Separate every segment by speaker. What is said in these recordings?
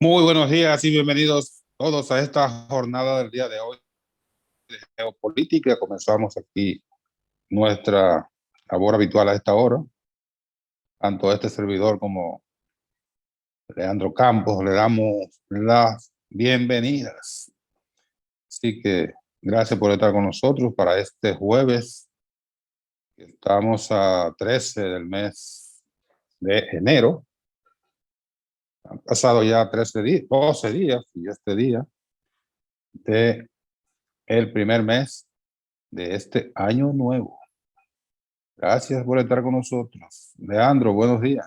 Speaker 1: Muy buenos días y bienvenidos todos a esta jornada del día de hoy de geopolítica. Comenzamos aquí nuestra labor habitual a esta hora. Tanto este servidor como Leandro Campos le damos las bienvenidas. Así que gracias por estar con nosotros para este jueves. Estamos a 13 del mes de enero. Han pasado ya 13 días, 12 días y este día de el primer mes de este año nuevo. Gracias por estar con nosotros. Leandro, buenos días.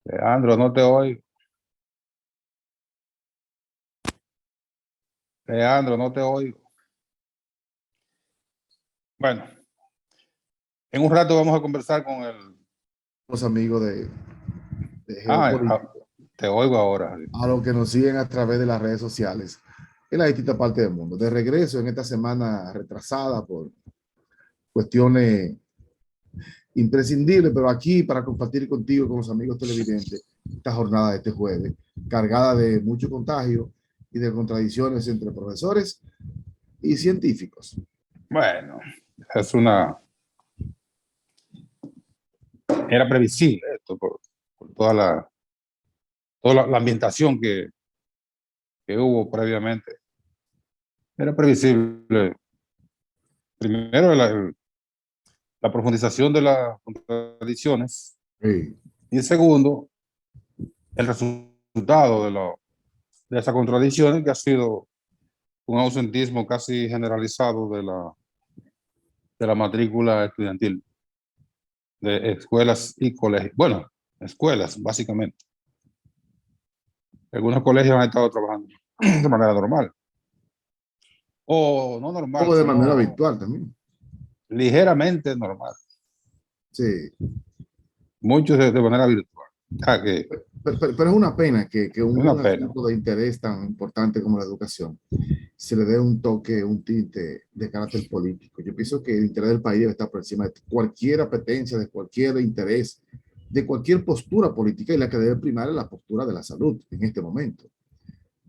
Speaker 1: Leandro, no te oigo. Leandro, no te oigo. Bueno, en un rato vamos a conversar con el...
Speaker 2: Los amigos de
Speaker 1: Ah,
Speaker 2: Geopolítica,
Speaker 1: te oigo ahora.
Speaker 2: a los que nos siguen a través de las redes sociales en la distintas partes del mundo. De regreso en esta semana retrasada por cuestiones imprescindibles, pero aquí para compartir contigo, con los amigos televidentes, esta jornada de este jueves, cargada de mucho contagio y de contradicciones entre profesores y científicos.
Speaker 1: Bueno, es una... Era previsible esto por toda la ambientación que hubo previamente. Era previsible. Primero, la profundización de las contradicciones
Speaker 2: Sí,
Speaker 1: y segundo, el resultado de esas contradicciones que ha sido un ausentismo casi generalizado de la matrícula estudiantil de escuelas y colegios. Bueno, escuelas, básicamente. Algunos colegios han estado trabajando de manera normal. O no normal,
Speaker 2: o de manera
Speaker 1: sino
Speaker 2: virtual también.
Speaker 1: ligeramente normal.
Speaker 2: Sí.
Speaker 1: Muchos de manera virtual. Que
Speaker 2: Pero es una pena que
Speaker 1: una
Speaker 2: un
Speaker 1: pena.
Speaker 2: asunto de interés tan importante como la educación se le dé un toque, un tinte de carácter político. Yo pienso que el interés del país debe estar por encima de cualquier apetencia, de cualquier interés, de cualquier postura política, y la que debe primar es la postura de la salud en este momento.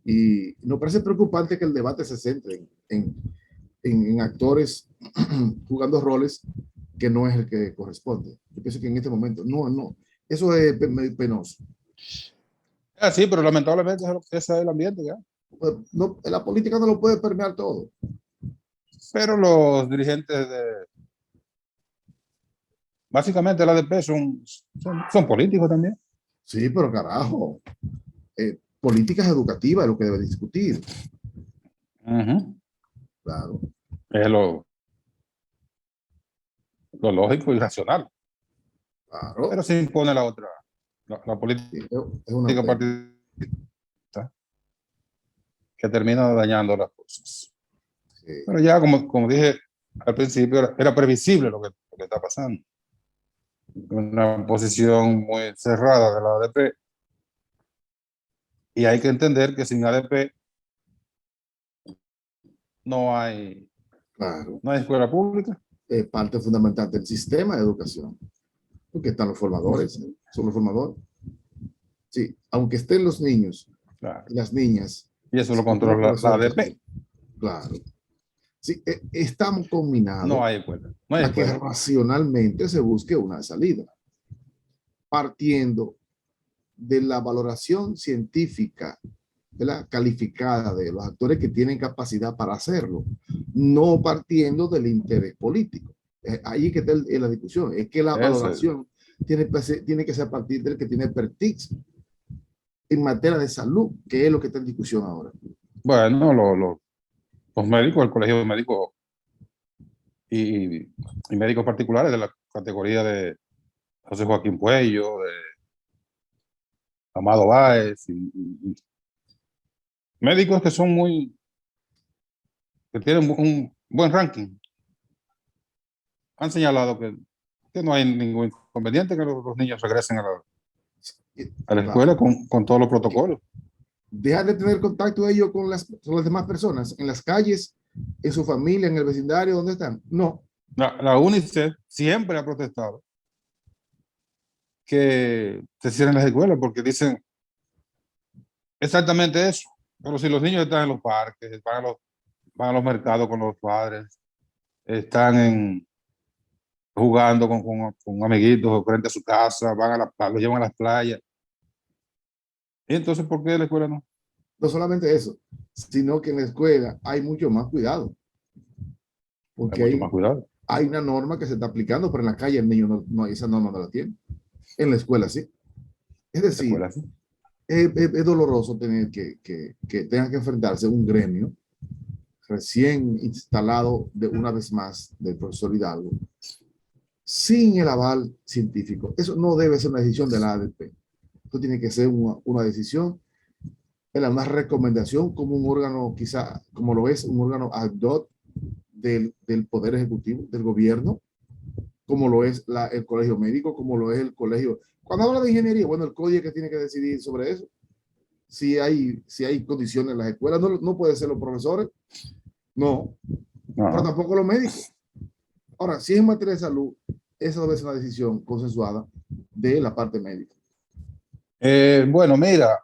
Speaker 2: Y nos parece preocupante que el debate se centre en actores jugando roles que no es el que corresponde. Yo pienso que en este momento, no, eso es penoso.
Speaker 1: Sí, pero lamentablemente ese es el ambiente ya.
Speaker 2: No, la política no lo puede permear todo.
Speaker 1: Pero los dirigentes básicamente la ADP son políticos también.
Speaker 2: Sí, pero carajo, políticas educativas es lo que debe discutir.
Speaker 1: Uh-huh.
Speaker 2: Claro,
Speaker 1: Es lo lógico y racional. Pero
Speaker 2: claro.
Speaker 1: se impone la otra, la política
Speaker 2: Sí, es una pena.
Speaker 1: partidista que termina dañando las cosas.
Speaker 2: Sí,
Speaker 1: Pero ya, como dije al principio, era previsible lo que está pasando. Una posición muy cerrada de la ADP. Y hay que entender que sin ADP no hay,
Speaker 2: claro.
Speaker 1: no hay escuela pública.
Speaker 2: Parte fundamental del sistema de educación, porque están los formadores, son los formadores. Sí, aunque estén los niños
Speaker 1: Claro.
Speaker 2: y las niñas,
Speaker 1: Y eso lo
Speaker 2: si no tiene
Speaker 1: controla la
Speaker 2: profesores,
Speaker 1: ADP.
Speaker 2: claro. Sí, estamos
Speaker 1: No
Speaker 2: combinados
Speaker 1: hay escuela. No hay
Speaker 2: a que
Speaker 1: escuela.
Speaker 2: racionalmente se busque una salida, partiendo de la valoración científica, de la calificada de los actores que tienen capacidad para hacerlo, no partiendo del interés político. Ahí es que está la discusión, es que la
Speaker 1: Ese,
Speaker 2: valoración tiene que ser a partir del que tiene expertise en materia de salud, que es lo que está en discusión ahora.
Speaker 1: bueno, los médicos, el colegio de médicos y médicos particulares de la categoría de José Joaquín Puello, de Amado Báez, y médicos que tienen un buen ranking, han señalado que no hay ningún inconveniente que los niños regresen a la escuela
Speaker 2: Claro.
Speaker 1: con todos los protocolos.
Speaker 2: Dejar de tener contacto ellos con las demás personas, en las calles, en su familia, en el vecindario, ¿dónde están? No,
Speaker 1: La UNICEF siempre ha protestado que se cierren las escuelas porque dicen exactamente eso. Pero si los niños están en los parques, van a los mercados con los padres, están jugando con amiguitos frente a su casa, los llevan a las playas. ¿Y entonces por qué la escuela no?
Speaker 2: No solamente eso, sino que en la escuela hay mucho más cuidado,
Speaker 1: Hay
Speaker 2: porque
Speaker 1: mucho más cuidado.
Speaker 2: hay una norma que se está aplicando, pero en la calle el niño esa norma no la tiene. En la escuela sí. Es
Speaker 1: La
Speaker 2: decir,
Speaker 1: escuela sí.
Speaker 2: es doloroso tener que tenga que enfrentarse a un gremio recién instalado de una vez más del profesor Hidalgo, sin el aval científico. Eso no debe ser una decisión de la ADP. Esto tiene que ser una decisión, una recomendación como un órgano, quizá como lo es un órgano ad hoc del Poder Ejecutivo, del gobierno, como lo es el colegio médico, como lo es el colegio. Cuando habla de ingeniería, bueno, el código que tiene que decidir sobre eso. Si hay condiciones en las escuelas, no puede ser los profesores, no, pero
Speaker 1: Ajá.
Speaker 2: tampoco los médicos. Ahora, si es en materia de salud, esa debe ser una decisión consensuada de la parte médica.
Speaker 1: Bueno, mira,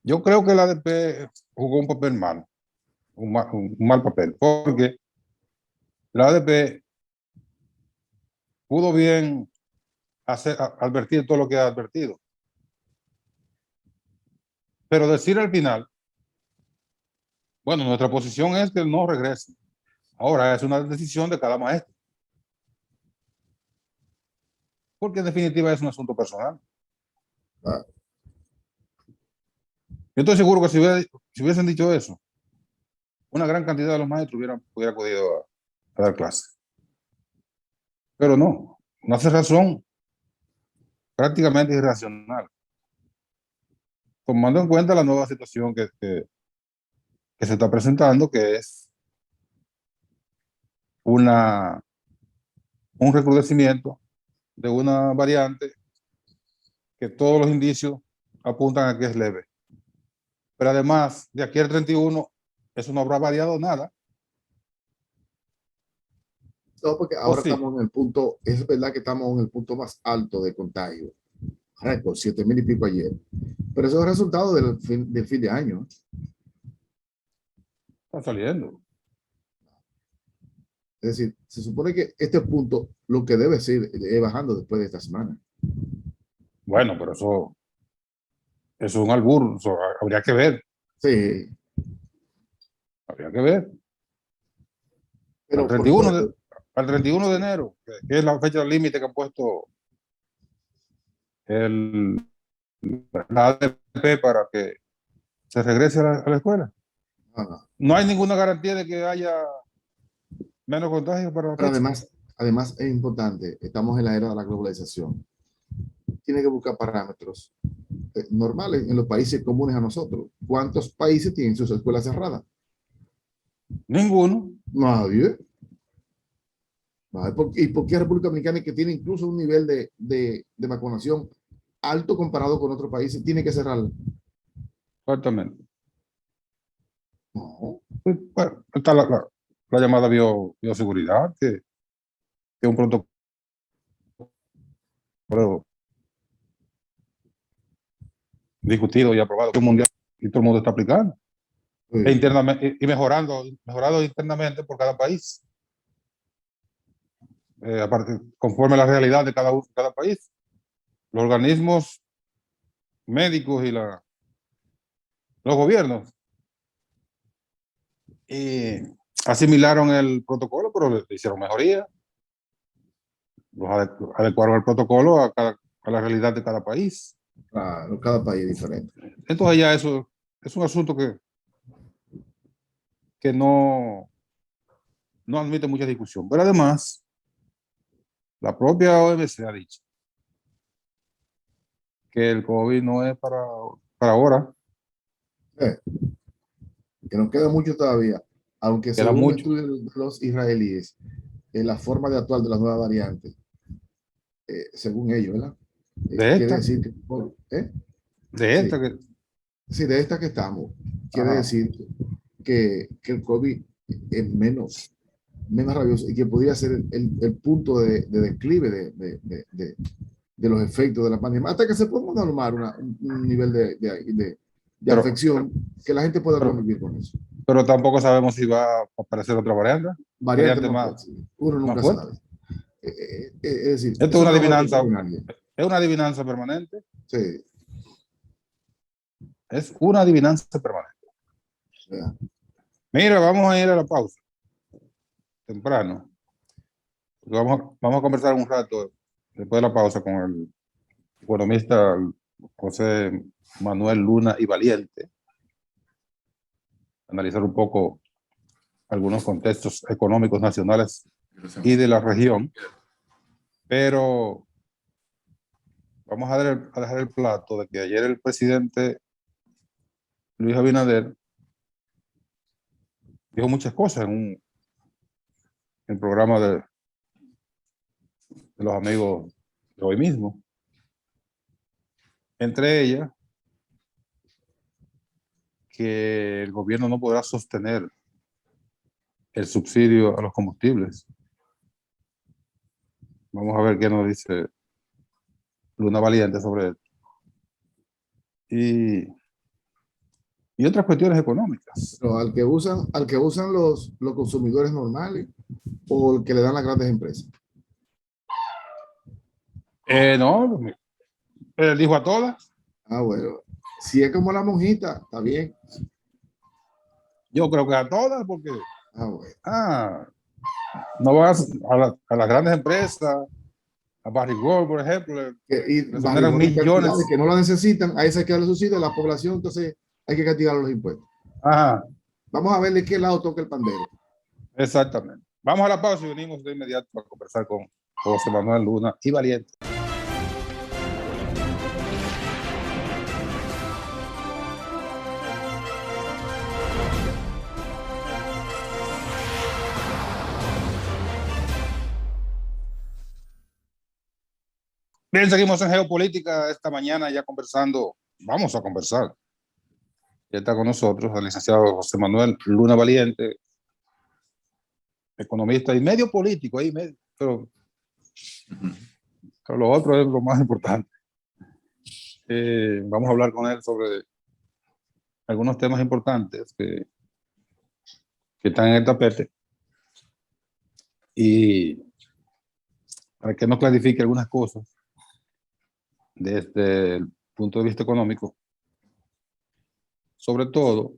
Speaker 1: yo creo que la ADP jugó un papel mal, un mal papel, porque la ADP pudo bien advertir todo lo que ha advertido, pero decir al final, bueno, nuestra posición es que no regrese. Ahora es una decisión de cada maestro, porque en definitiva es un asunto personal.
Speaker 2: Ah,
Speaker 1: Yo estoy seguro que si hubiesen dicho eso, una gran cantidad de los maestros hubiera acudido a dar clases. Pero no, una cerrazón prácticamente irracional, tomando en cuenta la nueva situación que se está presentando, que es una, un recrudecimiento de una variante que todos los indicios apuntan a que es leve. Pero además, de aquí al 31, eso no habrá variado nada.
Speaker 2: no, porque
Speaker 1: ¿O
Speaker 2: ahora
Speaker 1: sí?
Speaker 2: estamos en el punto, es verdad que estamos en el punto más alto de contagio, récord, 7,000 y pico ayer, pero eso es resultado del fin de año.
Speaker 1: Está saliendo.
Speaker 2: Es decir, se supone que este punto lo que debe ser es bajando después de esta semana.
Speaker 1: Bueno, pero eso es un albur. Eso habría que ver.
Speaker 2: Sí,
Speaker 1: Habría que ver. Al
Speaker 2: pero por
Speaker 1: 31
Speaker 2: supuesto,
Speaker 1: al 31 de
Speaker 2: sí,
Speaker 1: enero, que es la fecha límite que ha puesto el, la ADP para que se regrese a la escuela.
Speaker 2: no, no.
Speaker 1: No hay ninguna garantía de que haya menos contagios para la
Speaker 2: Pero
Speaker 1: fecha.
Speaker 2: además es importante, estamos en la era de la globalización. Tiene que buscar parámetros normales en los países comunes a nosotros. ¿Cuántos países tienen sus escuelas cerradas?
Speaker 1: Ninguno.
Speaker 2: Nadie. ¿Y por qué República Dominicana, que tiene incluso un nivel de vacunación alto comparado con otros países, tiene que cerrar?
Speaker 1: Exactamente.
Speaker 2: No,
Speaker 1: Pues, bueno, está la llamada bioseguridad, que es un protocolo discutido y aprobado mundial y todo el mundo está aplicando. Internamente, y mejorado internamente por cada país, aparte, conforme a la realidad de cada país. Los organismos médicos y los gobiernos asimilaron el protocolo, pero le hicieron mejoría, adecuaron el protocolo a la realidad de cada país.
Speaker 2: claro, cada país es diferente.
Speaker 1: Entonces ya eso es un asunto que no admite mucha discusión. Pero además, la propia OMS ha dicho que el COVID no es para ahora,
Speaker 2: Eh, que nos queda mucho todavía, aunque
Speaker 1: queda
Speaker 2: según
Speaker 1: mucho.
Speaker 2: estudios de los israelíes, la forma de actuar de las nuevas variantes, según ellos, ¿verdad?
Speaker 1: De
Speaker 2: Quiere
Speaker 1: esta,
Speaker 2: decir que,
Speaker 1: de esta
Speaker 2: sí,
Speaker 1: que,
Speaker 2: sí, de esta que estamos, quiere
Speaker 1: ajá.
Speaker 2: decir que el COVID es menos rabioso y que podría ser el punto de declive de los efectos de la pandemia, hasta que se pueda normar un nivel de
Speaker 1: Pero,
Speaker 2: afección que la gente pueda
Speaker 1: pero,
Speaker 2: convivir con eso.
Speaker 1: pero tampoco sabemos si va a aparecer otra
Speaker 2: Variante
Speaker 1: variante
Speaker 2: no
Speaker 1: más,
Speaker 2: puede ser. Uno
Speaker 1: más
Speaker 2: nunca
Speaker 1: fuerte.
Speaker 2: sabe. Es decir,
Speaker 1: Esto
Speaker 2: eso
Speaker 1: es una
Speaker 2: no va a
Speaker 1: adivinanza,
Speaker 2: nadie.
Speaker 1: es una adivinanza permanente,
Speaker 2: Sí,
Speaker 1: es una adivinanza permanente.
Speaker 2: ya.
Speaker 1: Mira, vamos a ir a la pausa, temprano. Vamos a conversar un rato después de la pausa con el economista José Manuel Luna y Valiente, analizar un poco algunos contextos económicos nacionales y de la región, pero vamos a dejar el plato de que ayer el presidente Luis Abinader dijo muchas cosas en el programa de los amigos de hoy mismo. Entre ellas, que el gobierno no podrá sostener el subsidio a los combustibles. Vamos a ver qué nos dice Luna Valiente sobre esto. Y otras cuestiones económicas.
Speaker 2: Pero al que usan los consumidores normales o el que le dan las grandes empresas.
Speaker 1: No, él dijo a todas.
Speaker 2: Ah, bueno. Si es como la monjita, está bien.
Speaker 1: Yo creo que a todas, porque
Speaker 2: Ah, bueno.
Speaker 1: no vas a las grandes empresas, a Barrigol, por ejemplo,
Speaker 2: Y
Speaker 1: le soneran
Speaker 2: barrigones cantidades
Speaker 1: millones.
Speaker 2: que no la necesitan, a esa hay que darle subsidio, a la población, entonces hay que castigar los impuestos.
Speaker 1: Ajá,
Speaker 2: Vamos a ver de qué lado toca el pandero.
Speaker 1: exactamente. Vamos a la pausa y venimos de inmediato para conversar con José Manuel Luna y Valiente. Bien, seguimos en geopolítica esta mañana ya conversando. Vamos a conversar. Ya está con nosotros el licenciado José Manuel Luna Valiente, economista y medio político, ahí medio, pero lo otro es lo más importante. Vamos a hablar con él sobre algunos temas importantes que están en el tapete y para que nos clarifique algunas cosas desde el punto de vista económico. Sobre todo,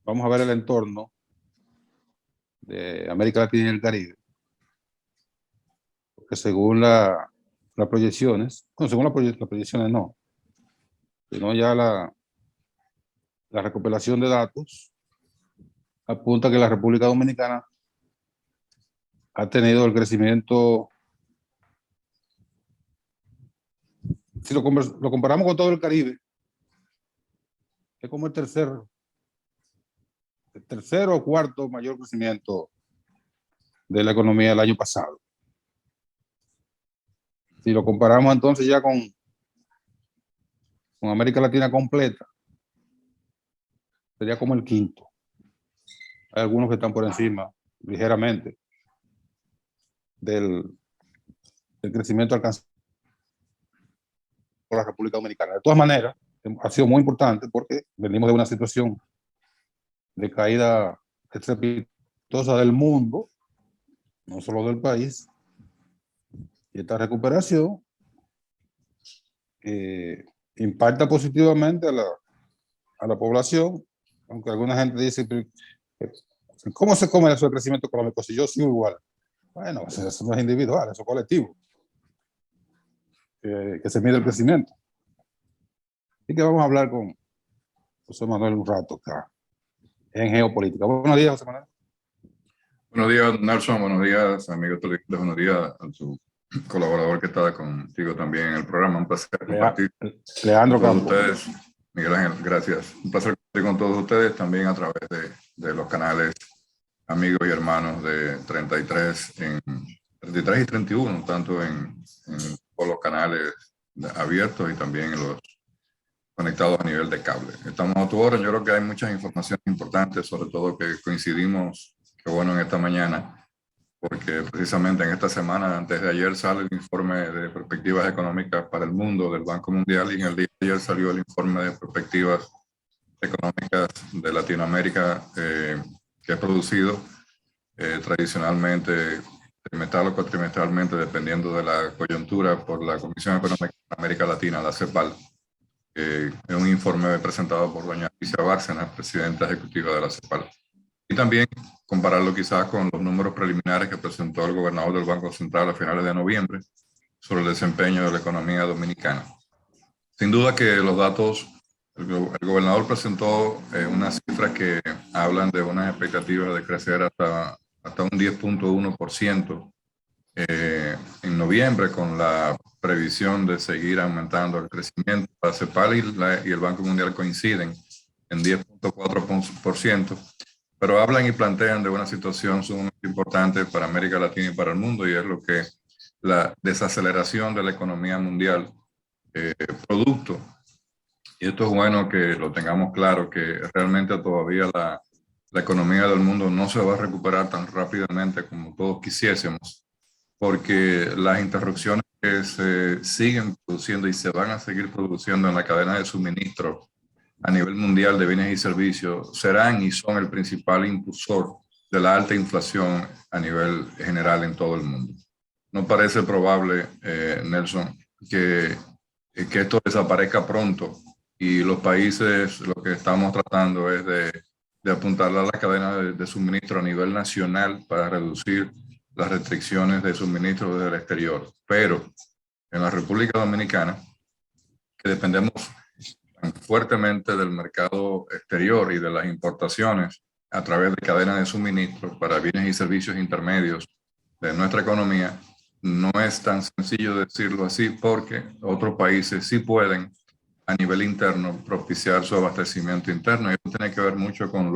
Speaker 1: vamos a ver el entorno de América Latina y el Caribe, porque según las proyecciones, bueno, según las proyecciones no, sino ya la recopilación de datos apunta que la República Dominicana ha tenido el crecimiento, si lo comparamos con todo el Caribe, es como el tercero o cuarto mayor crecimiento de la economía el año pasado. Si lo comparamos entonces ya con América Latina completa, sería como el quinto. Hay algunos que están por encima, ligeramente, del crecimiento alcanzado por la República Dominicana. De todas maneras, ha sido muy importante porque venimos de una situación de caída estrepitosa del mundo, no solo del país, y esta recuperación impacta positivamente a la población, aunque alguna gente dice, ¿cómo se come eso de crecimiento económico si yo sigo igual? Bueno, eso no es individual, eso es colectivo, que se mide el crecimiento. Así que vamos a hablar con José Manuel un rato acá en geopolítica. Buenos días, José Manuel.
Speaker 3: Buenos días, Nelson. Buenos días, amigos televidentes. Buenos días a su colaborador que está contigo también en el programa. Un placer compartir
Speaker 1: Leandro
Speaker 3: con todos
Speaker 1: Campos.
Speaker 3: ustedes. Miguel Ángel, gracias. Un placer compartir con todos ustedes también a través de los canales amigos y hermanos de 33 y 31, tanto en todos los canales abiertos y también en los conectados a nivel de cable. Estamos a tu hora. Yo creo que hay muchas informaciones importantes, sobre todo que coincidimos, que bueno, en esta mañana, porque precisamente en esta semana, antes de ayer, sale el informe de perspectivas económicas para el mundo del Banco Mundial, y en el día de ayer salió el informe de perspectivas económicas de Latinoamérica, que es producido tradicionalmente trimestral o cuatrimestralmente, dependiendo de la coyuntura, por la Comisión Económica de América Latina, la CEPAL. Es un informe presentado por doña Alicia Bárcena, presidenta ejecutiva de la CEPAL. Y también compararlo quizás con los números preliminares que presentó el gobernador del Banco Central a finales de noviembre sobre el desempeño de la economía dominicana. Sin duda que los datos, el gobernador presentó unas cifras que hablan de unas expectativas de crecer hasta un 10.1% en noviembre, con la previsión de seguir aumentando el crecimiento. La CEPAL y el Banco Mundial coinciden en 10.4%, pero hablan y plantean de una situación sumamente importante para América Latina y para el mundo, y es lo que la desaceleración de la economía mundial producto. Y esto es bueno que lo tengamos claro, que realmente todavía la economía del mundo no se va a recuperar tan rápidamente como todos quisiésemos, porque las interrupciones que se siguen produciendo y se van a seguir produciendo en la cadena de suministro a nivel mundial de bienes y servicios serán y son el principal impulsor de la alta inflación a nivel general en todo el mundo. No parece probable, Nelson, que esto desaparezca pronto, y los países lo que estamos tratando es de apuntalar la cadena de suministro a nivel nacional para reducir las restricciones de suministro desde el exterior. Pero en la República Dominicana, que dependemos tan fuertemente del mercado exterior y de las importaciones a través de cadenas de suministro para bienes y servicios intermedios de nuestra economía, no es tan sencillo decirlo así, porque otros países sí pueden a nivel interno propiciar su abastecimiento interno, y esto tiene que ver mucho con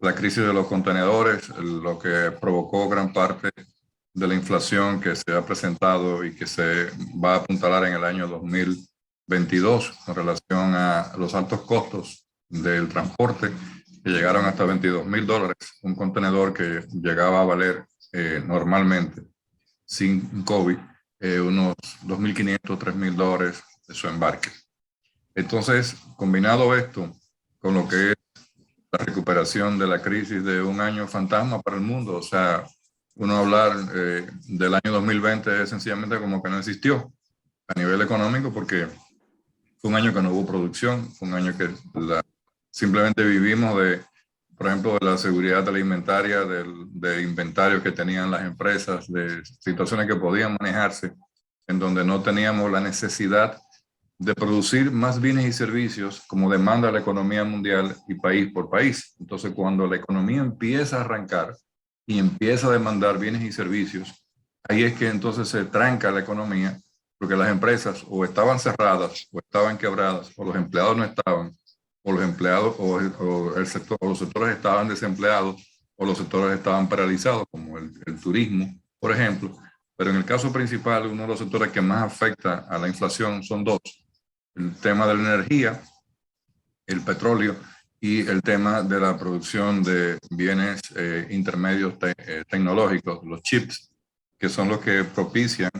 Speaker 3: la crisis de los contenedores, lo que provocó gran parte de la inflación que se ha presentado y que se va a apuntalar en el año 2022 con relación a los altos costos del transporte, que llegaron hasta $22,000, un contenedor que llegaba a valer normalmente sin COVID unos $2,500, $3,000 de su embarque. Entonces, combinado esto con lo que es la recuperación de la crisis de un año fantasma para el mundo, o sea, uno hablar del año 2020 es sencillamente como que no existió a nivel económico, porque fue un año que no hubo producción, fue un año que simplemente vivimos por ejemplo, de la seguridad alimentaria, de inventarios que tenían las empresas, de situaciones que podían manejarse, en donde no teníamos la necesidad de producir más bienes y servicios como demanda la economía mundial y país por país. Entonces, cuando la economía empieza a arrancar y empieza a demandar bienes y servicios, ahí es que entonces se tranca la economía, porque las empresas o estaban cerradas o estaban quebradas, o los empleados no estaban, o los empleados o el sector, o los sectores estaban desempleados, o los sectores estaban paralizados, como el turismo, por ejemplo. Pero en el caso principal, uno de los sectores que más afecta a la inflación son dos: el tema de la energía, el petróleo, y el tema de la producción de bienes intermedios tecnológicos, los chips, que son los que propician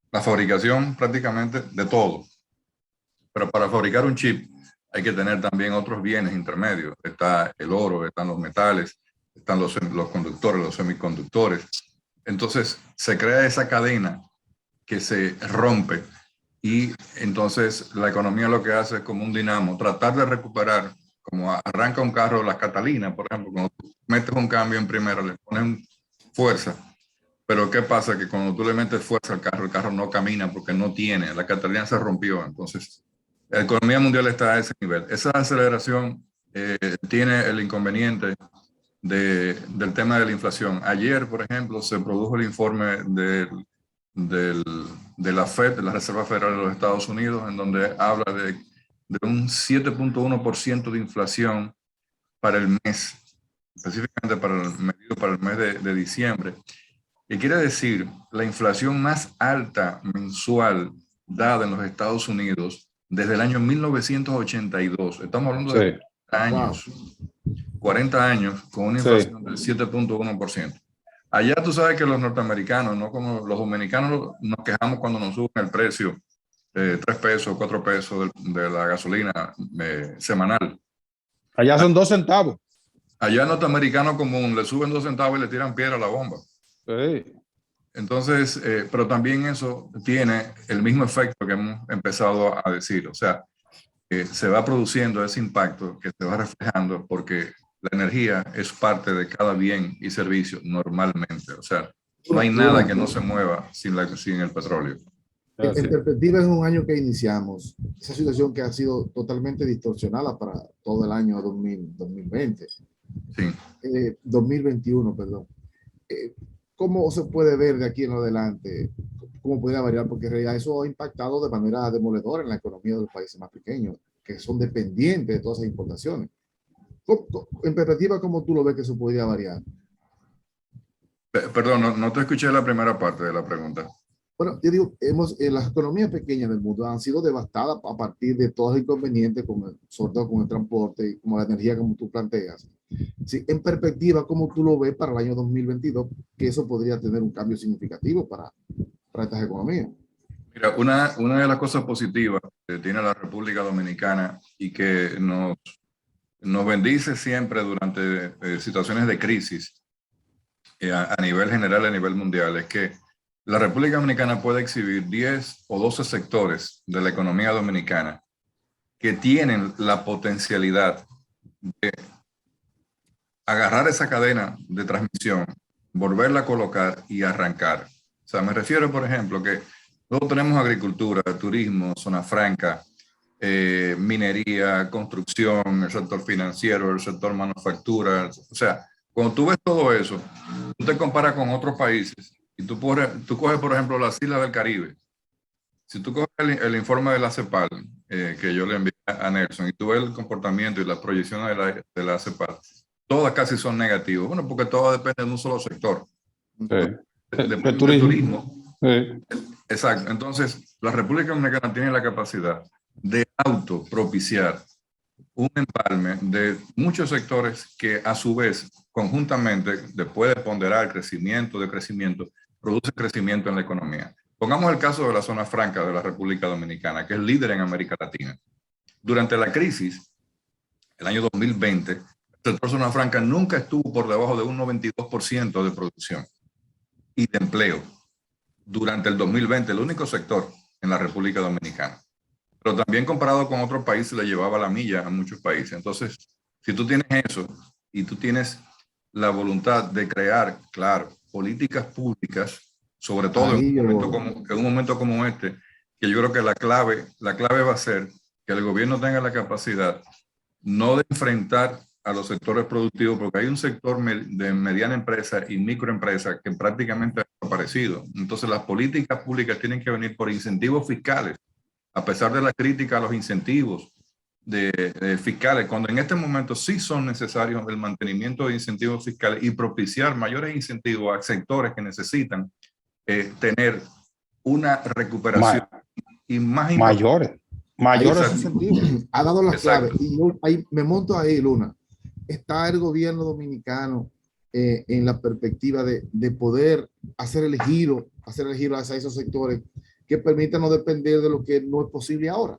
Speaker 3: la fabricación prácticamente de todo. Pero para fabricar un chip hay que tener también otros bienes intermedios. Está el oro, están los metales, están los conductores, los semiconductores. Entonces se crea esa cadena que se rompe, y entonces la economía lo que hace es como un dinamo, tratar de recuperar, como arranca un carro, las Catalina, por ejemplo, cuando tú metes un cambio en primera, le pones fuerza, pero ¿qué pasa? Que cuando tú le metes fuerza al carro, el carro no camina porque no tiene, la Catalina se rompió. Entonces la economía mundial está a ese nivel. Esa aceleración tiene el inconveniente del tema de la inflación. Ayer, por ejemplo, se produjo el informe de la FED, de la Reserva Federal de los Estados Unidos, en donde habla de un 7.1% de inflación para el mes, específicamente medido para el mes de diciembre. Y quiere decir la inflación más alta mensual dada en los Estados Unidos desde el año 1982. Estamos hablando de 40 años, 40 años con una inflación del 7.1%. Allá tú sabes que los norteamericanos, no como los dominicanos, nos quejamos cuando nos suben el precio, 3 pesos, 4 pesos de la gasolina semanal.
Speaker 1: Allá son 2 centavos.
Speaker 3: Allá al norteamericano común le suben 2 centavos y le tiran piedra a la bomba.
Speaker 1: Sí.
Speaker 3: Entonces, pero también eso tiene el mismo efecto que hemos empezado a decir. O sea, se va produciendo ese impacto que se va reflejando porque la energía es parte de cada bien y servicio normalmente. O sea, no hay nada que no se mueva sin el petróleo.
Speaker 2: En perspectiva, es un año que iniciamos, esa situación que ha sido totalmente distorsionada para todo el año 2020,
Speaker 3: Sí.
Speaker 2: 2021, perdón. ¿Cómo se puede ver de aquí en adelante? ¿Cómo podría variar? Porque en realidad eso ha impactado de manera demoledora en la economía de los países más pequeños, que son dependientes de todas esas importaciones. En perspectiva, ¿cómo tú lo ves que eso podría variar?
Speaker 3: Perdón, no te escuché la primera parte de la pregunta.
Speaker 2: Bueno, yo digo, las economías pequeñas del mundo han sido devastadas a partir de todos los inconvenientes, sobre todo con el transporte y como la energía, como tú planteas. Sí, en perspectiva, ¿cómo tú lo ves para el año 2022? Que eso podría tener un cambio significativo para estas economías.
Speaker 3: Mira, una de las cosas positivas que tiene la República Dominicana y que nos bendice siempre durante situaciones de crisis a nivel general, a nivel mundial, es que la República Dominicana puede exhibir 10 o 12 sectores de la economía dominicana que tienen la potencialidad de agarrar esa cadena de transmisión, volverla a colocar y arrancar. O sea, me refiero, por ejemplo, que luego tenemos agricultura, turismo, zona franca, minería, construcción, el sector financiero, el sector manufactura. O sea, cuando tú ves todo eso, tú te comparas con otros países y tú coges, por ejemplo, las islas del Caribe. Si tú coges el informe de la CEPAL, que yo le envié a Nelson, y tú ves el comportamiento y las proyecciones de la CEPAL, todas casi son negativas. Bueno, porque todo depende de un solo sector.
Speaker 1: Sí.
Speaker 3: Del turismo.
Speaker 1: Sí.
Speaker 3: Exacto. Entonces, la República Dominicana tiene la capacidad de autopropiciar un empalme de muchos sectores que a su vez, conjuntamente, después de ponderar crecimiento, produce crecimiento en la economía. Pongamos el caso de la zona franca de la República Dominicana, que es líder en América Latina. Durante la crisis, el año 2020, el sector zona franca nunca estuvo por debajo de un 92% de producción y de empleo. Durante el 2020, el único sector en la República Dominicana. Pero también comparado con otros países le llevaba la milla a muchos países. Entonces, si tú tienes eso y tú tienes la voluntad de crear, claro, políticas públicas, sobre todo en un momento como este, que yo creo que la clave va a ser que el gobierno tenga la capacidad no de enfrentar a los sectores productivos, porque hay un sector de mediana empresa y microempresa que prácticamente ha desaparecido. Entonces, las políticas públicas tienen que venir por incentivos fiscales, a pesar de la crítica a los incentivos fiscales, cuando en este momento sí son necesarios el mantenimiento de incentivos fiscales y propiciar mayores incentivos a sectores que necesitan tener una recuperación y más
Speaker 1: mayores
Speaker 2: incentivos. Ha dado las claves y yo me monto ahí, Luna. Está el gobierno dominicano en la perspectiva de poder hacer el giro hacia esos sectores que permitan no depender de lo que no es posible ahora,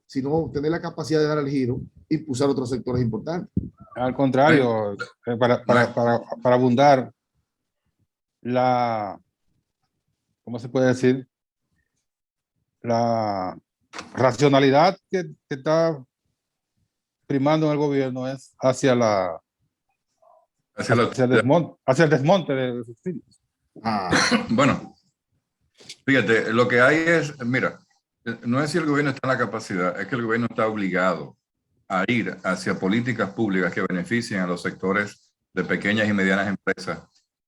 Speaker 2: sino tener la capacidad de dar el giro y impulsar otros sectores importantes.
Speaker 1: Al contrario, para abundar ¿cómo se puede decir? La racionalidad que está primando en el gobierno es hacia el desmonte de subsidios.
Speaker 3: Bueno, fíjate, lo que hay es, mira, no es si el gobierno está en la capacidad, es que el gobierno está obligado a ir hacia políticas públicas que beneficien a los sectores de pequeñas y medianas empresas,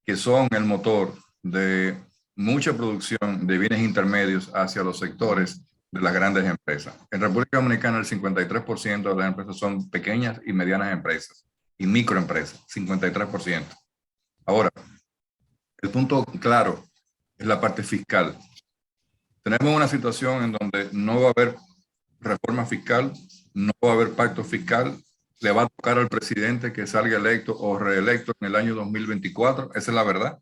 Speaker 3: que son el motor de mucha producción de bienes intermedios hacia los sectores de las grandes empresas. En República Dominicana el 53% de las empresas son pequeñas y medianas empresas y microempresas, 53%. Ahora, el punto claro es la parte fiscal. Tenemos una situación en donde no va a haber reforma fiscal, no va a haber pacto fiscal, le va a tocar al presidente que salga electo o reelecto en el año 2024, esa es la verdad.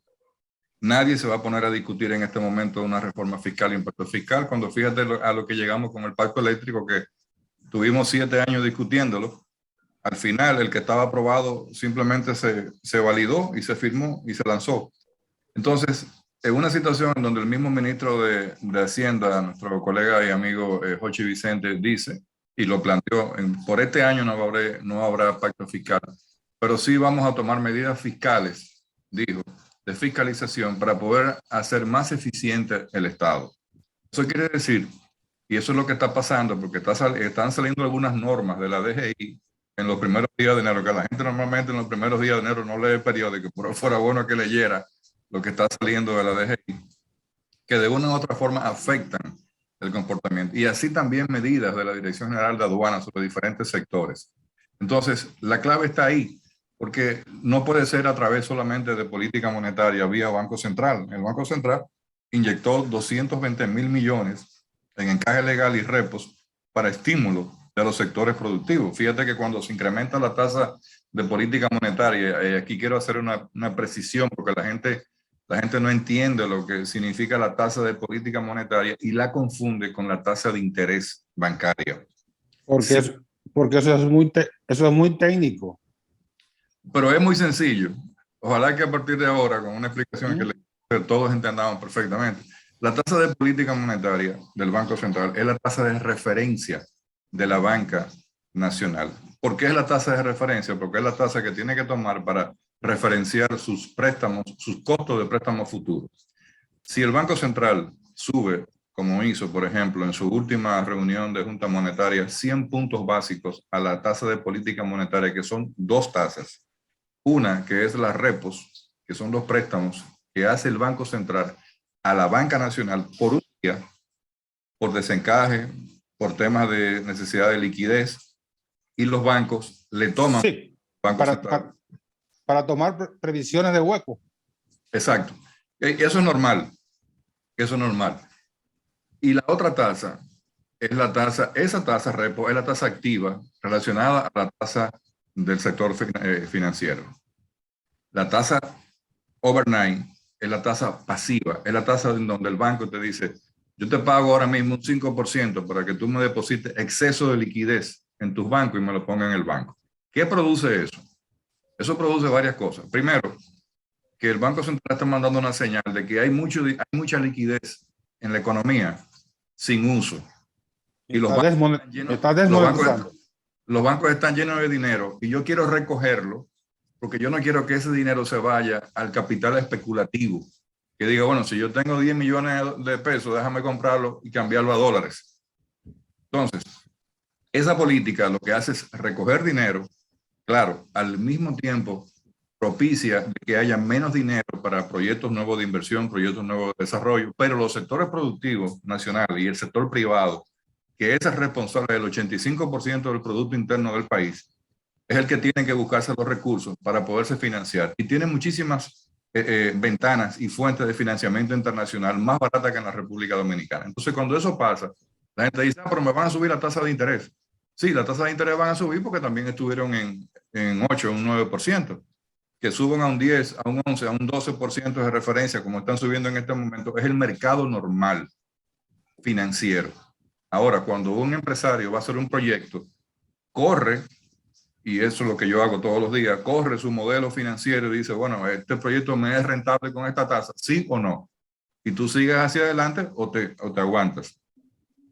Speaker 3: Nadie se va a poner a discutir en este momento una reforma fiscal y un pacto fiscal, cuando fíjate a lo que llegamos con el pacto eléctrico, que tuvimos 7 años discutiéndolo. Al final, el que estaba aprobado simplemente se validó y se firmó y se lanzó. Entonces, en una situación en donde el mismo ministro de Hacienda, nuestro colega y amigo Jochi Vicente, dice, y lo planteó, por este año no habrá pacto fiscal, pero sí vamos a tomar medidas fiscales, dijo, de fiscalización para poder hacer más eficiente el Estado. Eso quiere decir, y eso es lo que está pasando, porque están saliendo algunas normas de la DGI en los primeros días de enero, que la gente normalmente en los primeros días de enero no lee el periódico, pero fuera bueno que leyera lo que está saliendo de la DGI, que de una u otra forma afectan el comportamiento. Y así también medidas de la Dirección General de Aduanas sobre diferentes sectores. Entonces, la clave está ahí, porque no puede ser a través solamente de política monetaria vía Banco Central. El Banco Central inyectó 220.000 millones en encaje legal y repos para estímulo de los sectores productivos. Fíjate que cuando se incrementa la tasa de política monetaria, aquí quiero hacer una precisión, porque la gente no entiende lo que significa la tasa de política monetaria y la confunde con la tasa de interés bancaria.
Speaker 1: Porque,
Speaker 3: Sí,
Speaker 1: porque eso es muy técnico.
Speaker 3: pero es muy sencillo. Ojalá que a partir de ahora, con una explicación que todos entendamos perfectamente, la tasa de política monetaria del Banco Central es la tasa de referencia de la banca nacional. ¿Por qué es la tasa de referencia? Porque es la tasa que tiene que tomar para referenciar sus préstamos, sus costos de préstamos futuros. Si el Banco Central sube, como hizo, por ejemplo, en su última reunión de Junta Monetaria, 100 puntos básicos a la tasa de política monetaria, que son 2 tasas. Una, que es las repos, que son los préstamos que hace el Banco Central a la banca nacional por un día, por desencaje, por temas de necesidad de liquidez, y los bancos le toman Banco Central.
Speaker 1: Para tomar previsiones de hueco.
Speaker 3: Exacto. Eso es normal. Eso es normal. Y la otra tasa es la tasa, esa tasa repo es la tasa activa relacionada a la tasa del sector financiero. La tasa overnight es la tasa pasiva, es la tasa en donde el banco te dice, yo te pago ahora mismo un 5% para que tú me deposites exceso de liquidez en tus bancos y me lo pongas en el banco. ¿Qué produce eso? Eso produce varias cosas. Primero, que el Banco Central está mandando una señal de que hay mucha liquidez en la economía sin uso. Y los bancos están llenos de dinero y yo quiero recogerlo porque yo no quiero que ese dinero se vaya al capital especulativo. Que diga, bueno, si yo tengo 10 millones de pesos, déjame comprarlo y cambiarlo a dólares. Entonces, esa política lo que hace es recoger dinero, claro, al mismo tiempo propicia que haya menos dinero para proyectos nuevos de inversión, proyectos nuevos de desarrollo, pero los sectores productivos nacionales y el sector privado, que es el responsable del 85% del Producto Interno del país, es el que tiene que buscarse los recursos para poderse financiar. Y tiene muchísimas ventanas y fuentes de financiamiento internacional más baratas que en la República Dominicana. Entonces, cuando eso pasa, la gente dice, pero me van a subir la tasa de interés. Sí, la tasa de interés van a subir porque también estuvieron en 8, un 9%. Que suban a un 10, a un 11, a un 12% de referencia, como están subiendo en este momento, es el mercado normal financiero. Ahora, cuando un empresario va a hacer un proyecto, corre, y eso es lo que yo hago todos los días, corre su modelo financiero y dice, bueno, este proyecto me es rentable con esta tasa, ¿sí o no? Y tú sigues hacia adelante o te aguantas.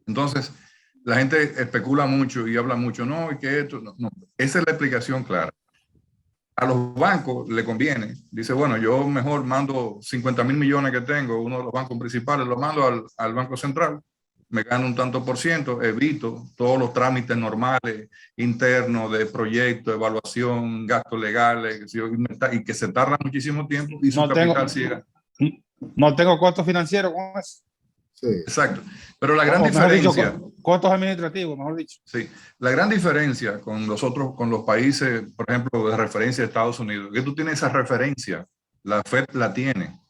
Speaker 3: Entonces, la gente especula mucho y habla mucho, no, y que esto, no. Esa es la explicación clara. A los bancos le conviene. Dice, bueno, yo mejor mando 50.000 millones que tengo, uno de los bancos principales, lo mando al Banco Central, me gano un tanto por ciento, evito todos los trámites normales, internos, de proyecto, evaluación, gastos legales, y que se tarda muchísimo tiempo y su capital siga.
Speaker 1: No tengo costos financieros con eso.
Speaker 3: Sí. Exacto. Pero la gran diferencia...
Speaker 1: Dicho, costos administrativos, mejor dicho.
Speaker 3: Sí. La gran diferencia con los países, por ejemplo, de referencia de Estados Unidos, que tú tienes esa referencia, la FED la tiene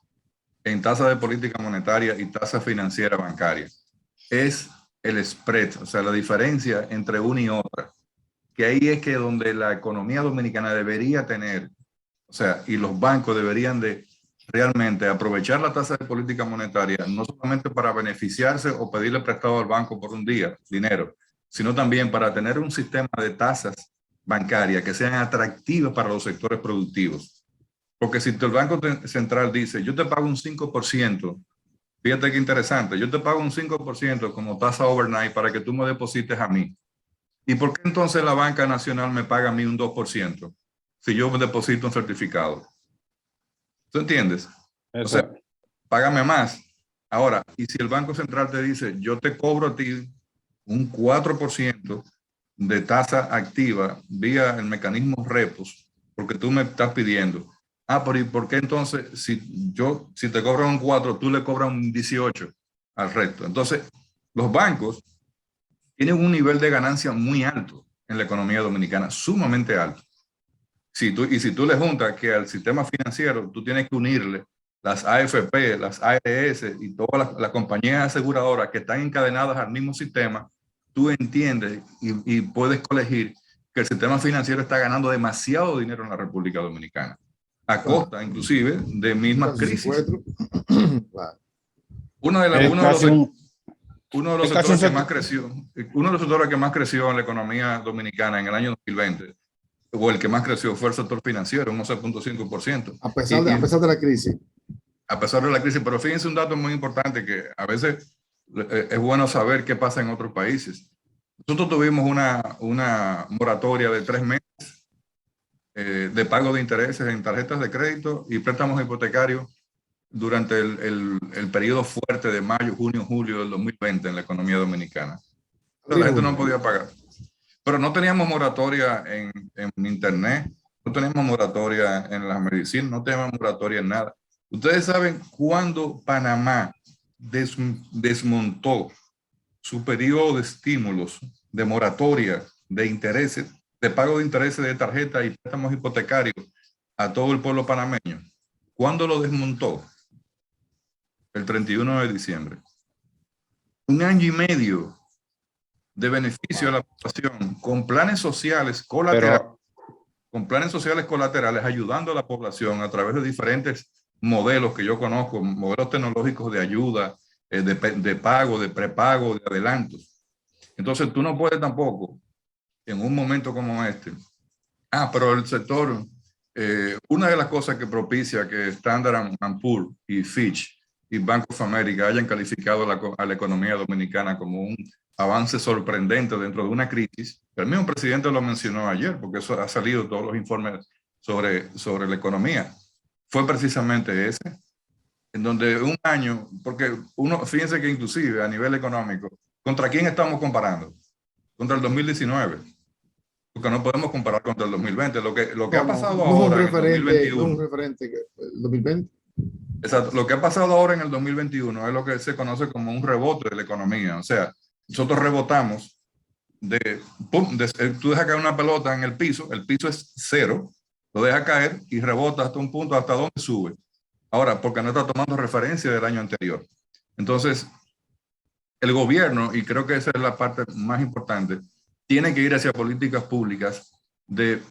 Speaker 3: en tasa de política monetaria y tasa financiera bancaria. Es el spread, o sea, la diferencia entre una y otra. Que ahí es que donde la economía dominicana debería tener, o sea, y los bancos deberían de realmente aprovechar la tasa de política monetaria, no solamente para beneficiarse o pedirle prestado al banco por un día, dinero, sino también para tener un sistema de tasas bancarias que sean atractivas para los sectores productivos. Porque si el Banco Central dice, yo te pago un 5%, fíjate qué interesante, yo te pago un 5% como tasa overnight para que tú me deposites a mí. ¿Y por qué entonces la banca nacional me paga a mí un 2% si yo me deposito un certificado? ¿Tú entiendes? O sea, págame más. Ahora, y si el Banco Central te dice, yo te cobro a ti un 4% de tasa activa vía el mecanismo repos, porque tú me estás pidiendo, pero ¿y por qué entonces si te cobran un 4, tú le cobras un 18 al resto? Entonces, los bancos tienen un nivel de ganancia muy alto en la economía dominicana, sumamente alto. Si tú le juntas que al sistema financiero tú tienes que unirle las AFP, las ARS y todas las compañías aseguradoras que están encadenadas al mismo sistema, tú entiendes y puedes colegir que el sistema financiero está ganando demasiado dinero en la República Dominicana, a costa inclusive de mismas crisis. Uno de los sectores que más creció, uno de los sectores que más creció en la economía dominicana en el año 2020, o el que más creció, fue el sector financiero, un 11.5%.
Speaker 2: A pesar de la crisis.
Speaker 3: A pesar de la crisis, pero fíjense un dato muy importante que a veces es bueno saber qué pasa en otros países. Nosotros tuvimos una moratoria de 3 meses de pago de intereses en tarjetas de crédito y préstamos hipotecarios durante el periodo fuerte de mayo, junio, julio del 2020 en la economía dominicana. Entonces, la gente no podía pagar. Pero no teníamos moratoria en internet, no teníamos moratoria en las medicinas, no teníamos moratoria en nada. Ustedes saben cuándo Panamá desmontó su periodo de estímulos, de moratoria, de intereses, de pago de intereses de tarjeta y préstamos hipotecarios a todo el pueblo panameño. ¿Cuándo lo desmontó? El 31 de diciembre. 1 año y medio de beneficio a la población con planes sociales colaterales, ayudando a la población a través de diferentes modelos que yo conozco, modelos tecnológicos de ayuda, de pago, de prepago, de adelantos. Entonces tú no puedes tampoco, en un momento como este, pero el sector, una de las cosas que propicia que Standard & Poor's y Fitch y Bank of America hayan calificado a la economía dominicana como un avance sorprendente dentro de una crisis. El mismo presidente lo mencionó ayer, porque eso ha salido todos los informes sobre la economía. Fue precisamente ese, en donde un año, porque fíjense que inclusive a nivel económico, ¿contra quién estamos comparando? Contra el 2019. Porque no podemos comparar contra el 2020. Lo que ha pasado ahora en el 2021.
Speaker 2: Un referente, el 2020.
Speaker 3: Exacto. Lo que ha pasado ahora en el 2021 es lo que se conoce como un rebote de la economía. O sea, nosotros rebotamos tú dejas caer una pelota en el piso es 0, lo deja caer y rebota hasta un punto hasta donde sube. Ahora, porque no está tomando referencia del año anterior. Entonces, el gobierno, y creo que esa es la parte más importante, tiene que ir hacia políticas públicas de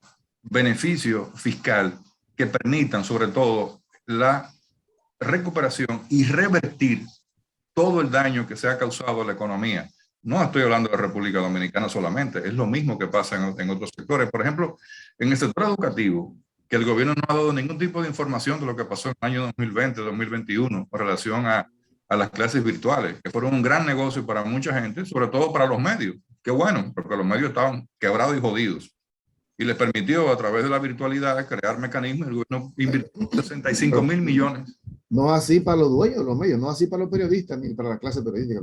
Speaker 3: beneficio fiscal que permitan sobre todo la recuperación y revertir todo el daño que se ha causado a la economía. No estoy hablando de República Dominicana solamente, es lo mismo que pasa en otros sectores. Por ejemplo, en el sector educativo, que el gobierno no ha dado ningún tipo de información de lo que pasó en el año 2020, 2021, en relación a las clases virtuales, que fueron un gran negocio para mucha gente, sobre todo para los medios. Qué bueno, porque los medios estaban quebrados y jodidos. Y les permitió, a través de la virtualidad, crear mecanismos. El gobierno invirtió 65.000 millones.
Speaker 2: No así para los dueños de los medios, no así para los periodistas, ni para la clase periodística.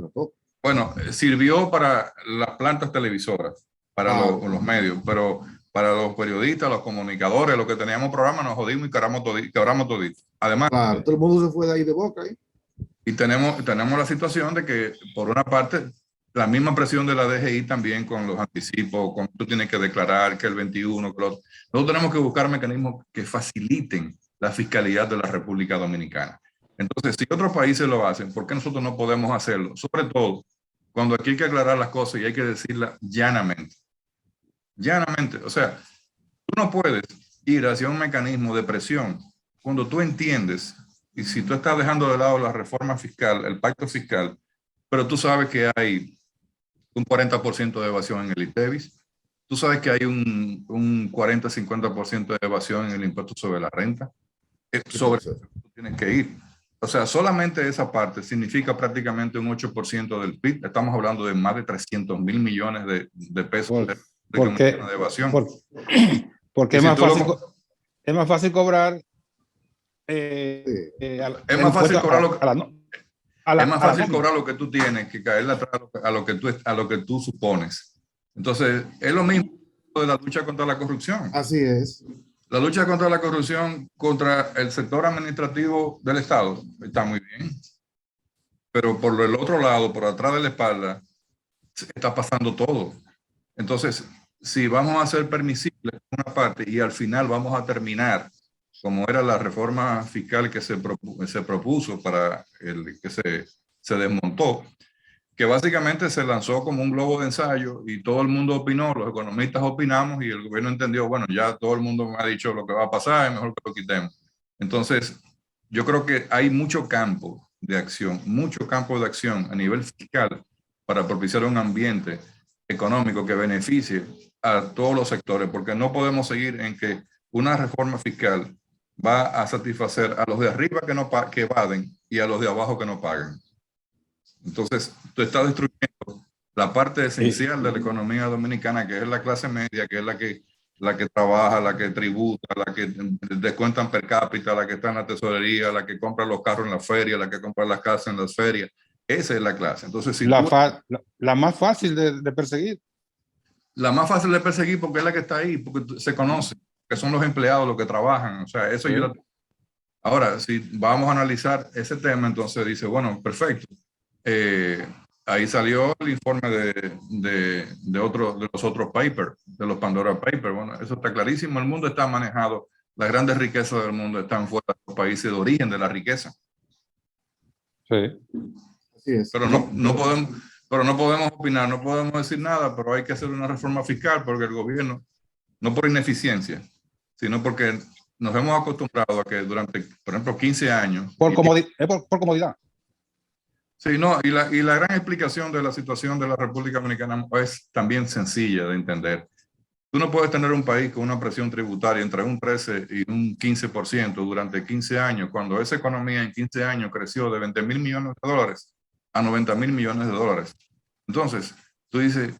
Speaker 3: Bueno, sirvió para las plantas televisoras, para los medios, pero para los periodistas, los comunicadores, los que teníamos programas, nos jodimos y quebramos todito. Además,
Speaker 2: todo el mundo se fue de ahí de boca.
Speaker 3: Y tenemos la situación de que, por una parte, la misma presión de la DGI también con los anticipos, con tú tienes que declarar que el 21, que nosotros tenemos que buscar mecanismos que faciliten la fiscalidad de la República Dominicana. Entonces, si otros países lo hacen, ¿por qué nosotros no podemos hacerlo? Sobre todo, cuando aquí hay que aclarar las cosas y hay que decirlas llanamente. Llanamente. O sea, tú no puedes ir hacia un mecanismo de presión cuando tú entiendes y si tú estás dejando de lado la reforma fiscal, el pacto fiscal, pero tú sabes que hay un 40% de evasión en el ITEVIS, tú sabes que hay un 40-50% de evasión en el impuesto sobre la renta, sobre eso tú tienes que ir. O sea, solamente esa parte significa prácticamente un 8% del PIB. Estamos hablando de más de 300.000 millones de pesos de evasión.
Speaker 1: Porque es más fácil cobrar.
Speaker 3: Es más fácil cobrar lo que tú tienes que caerle atrás a lo que tú supones. Entonces, es lo mismo de la lucha contra la corrupción.
Speaker 2: Así es.
Speaker 3: La lucha contra la corrupción, contra el sector administrativo del Estado, está muy bien. Pero por el otro lado, por atrás de la espalda, está pasando todo. Entonces, si vamos a ser permisibles en una parte y al final vamos a terminar como era la reforma fiscal que se propuso para el que se desmontó, que básicamente se lanzó como un globo de ensayo y todo el mundo opinó, los economistas opinamos y el gobierno entendió, bueno, ya todo el mundo me ha dicho lo que va a pasar, es mejor que lo quitemos. Entonces, yo creo que hay mucho campo de acción a nivel fiscal para propiciar un ambiente económico que beneficie a todos los sectores, porque no podemos seguir en que una reforma fiscal va a satisfacer a los de arriba que evaden y a los de abajo que no pagan. Entonces, tú estás destruyendo la parte esencial de la economía dominicana, que es la clase media, que es la que trabaja, la que tributa, la que descuentan per cápita, la que está en la tesorería, la que compra los carros en la feria, la que compra las casas en las ferias. Esa es la clase. Entonces, si
Speaker 1: la más fácil de perseguir.
Speaker 3: La más fácil de perseguir porque es la que está ahí, porque se conoce, que son los empleados los que trabajan. O sea, eso sí. Ahora, si vamos a analizar ese tema, entonces dice, bueno, perfecto. Ahí salió el informe de los otros papers, de los Pandora Papers. Bueno, eso está clarísimo. El mundo está manejado, las grandes riquezas del mundo están fuera de los países de origen de la riqueza.
Speaker 1: Sí.
Speaker 2: Así es.
Speaker 3: Pero no podemos opinar, no podemos decir nada, pero hay que hacer una reforma fiscal porque el gobierno, no por ineficiencia, sino porque nos hemos acostumbrado a que durante, por ejemplo, 15 años...
Speaker 1: Por comodidad.
Speaker 3: Sí, no, y la gran explicación de la situación de la República Dominicana es también sencilla de entender. Tú no puedes tener un país con una presión tributaria entre un 13 y un 15% durante 15 años, cuando esa economía en 15 años creció de 20.000 millones de dólares a 90.000 millones de dólares. Entonces, tú dices,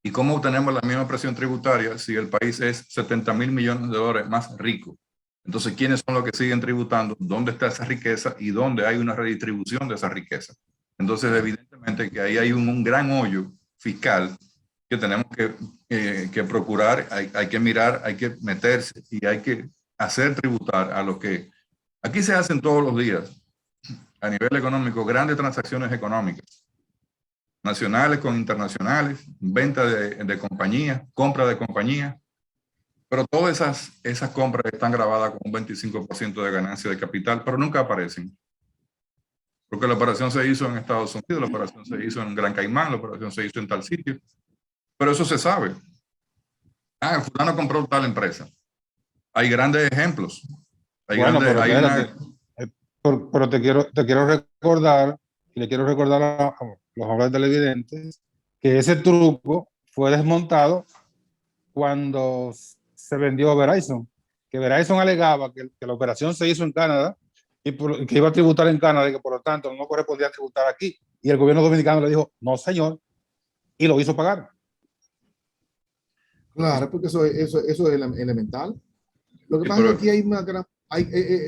Speaker 3: ¿y cómo obtenemos la misma presión tributaria si el país es 70.000 millones de dólares más rico? Entonces, ¿quiénes son los que siguen tributando? ¿Dónde está esa riqueza y dónde hay una redistribución de esa riqueza? Entonces, evidentemente que ahí hay un gran hoyo fiscal que tenemos que procurar, hay que mirar, hay que meterse y hay que hacer tributar a lo que aquí se hacen todos los días a nivel económico, grandes transacciones económicas, nacionales con internacionales, venta de compañías, compra de compañías, pero todas esas compras están grabadas con un 25% de ganancia de capital, pero nunca aparecen. Porque la operación se hizo en Estados Unidos, la operación se hizo en Gran Caimán, la operación se hizo en tal sitio, pero eso se sabe. Ah, el fulano compró tal empresa. Hay grandes ejemplos.
Speaker 1: Pero te quiero recordar, y le quiero recordar a los jóvenes televidentes, que ese truco fue desmontado cuando se vendió Verizon, que Verizon alegaba que la operación se hizo en Canadá y que iba a tributar en Canadá y que por lo tanto no correspondía tributar aquí. Y el gobierno dominicano le dijo, no señor, y lo hizo pagar.
Speaker 2: Claro, porque eso es elemental. Lo que pasa es que aquí hay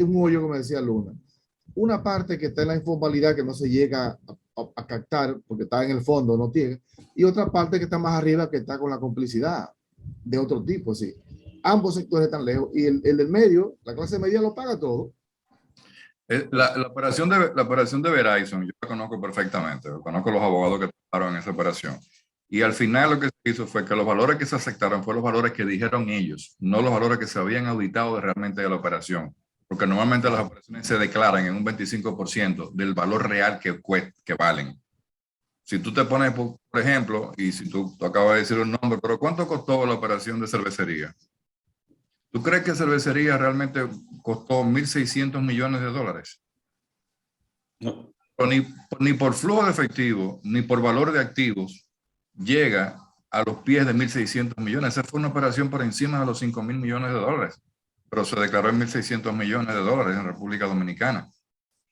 Speaker 2: un hoyo, como decía Luna. Una parte que está en la informalidad que no se llega a captar porque está en el fondo, no tiene, y otra parte que está más arriba que está con la complicidad de otro tipo, sí. Ambos sectores están lejos y el del medio, la clase media lo paga todo.
Speaker 3: La operación de Verizon, yo la conozco perfectamente, conozco los abogados que trabajaron en esa operación. Y al final lo que se hizo fue que los valores que se aceptaron fueron los valores que dijeron ellos, no los valores que se habían auditado realmente de la operación. Porque normalmente las operaciones se declaran en un 25% del valor real que valen. Si tú te pones, por ejemplo, y si tú acabas de decir un nombre, pero ¿cuánto costó la operación de cervecería? ¿Tú crees que Cervecería realmente costó 1.600 millones de dólares?
Speaker 1: No.
Speaker 3: Pero ni por flujo de efectivo, ni por valor de activos, llega a los pies de 1.600 millones. Esa fue una operación por encima de los 5.000 millones de dólares, pero se declaró en 1.600 millones de dólares en República Dominicana.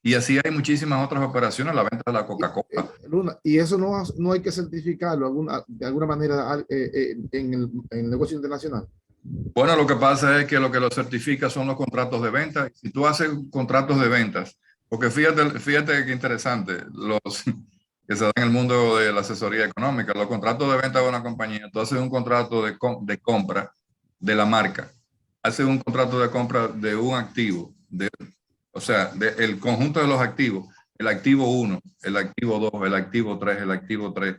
Speaker 3: Y así hay muchísimas otras operaciones, la venta de la Coca-Cola.
Speaker 2: Luna, y eso no hay que certificarlo de alguna manera en el negocio internacional.
Speaker 3: Bueno, lo que pasa es que lo certifica son los contratos de venta. Si tú haces contratos de ventas, porque fíjate qué interesante, los que se dan en el mundo de la asesoría económica, los contratos de venta de una compañía, tú haces un contrato de compra de la marca, haces un contrato de compra de un activo, o sea, el conjunto de los activos, el activo 1, el activo 2, el activo 3, el activo 3,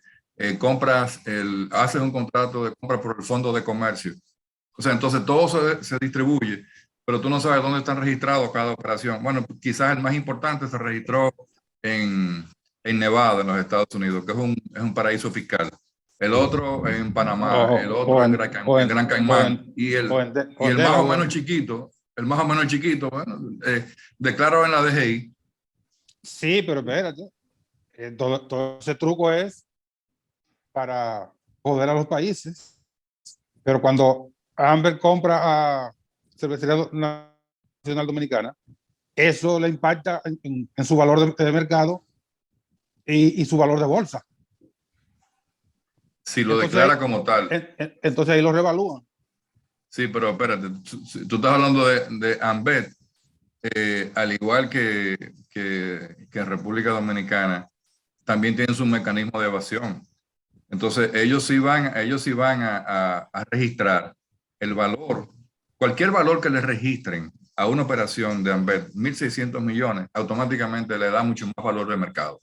Speaker 3: haces un contrato de compra por el fondo de comercio. O sea, entonces todo se distribuye, pero tú no sabes dónde están registrados cada operación. Bueno, quizás el más importante se registró en Nevada, en los Estados Unidos, que es un paraíso fiscal. El otro en Panamá, el otro en Gran Caimán, y el más o menos chiquito, bueno, declarado en la DGI.
Speaker 1: Sí, pero espérate. Todo ese truco es para joder a los países. Pero cuando Amber compra a Cervecería Nacional Dominicana, eso le impacta en su valor de mercado y su valor de bolsa.
Speaker 3: Si lo declara como tal.
Speaker 1: Entonces ahí lo revalúan.
Speaker 3: Sí, pero espérate, tú estás hablando de Amber, al igual que en República Dominicana, también tienen su mecanismo de evasión. Entonces, ellos sí van a registrar el valor, cualquier valor que le registren a una operación de Amber, 1.600 millones, automáticamente le da mucho más valor de mercado.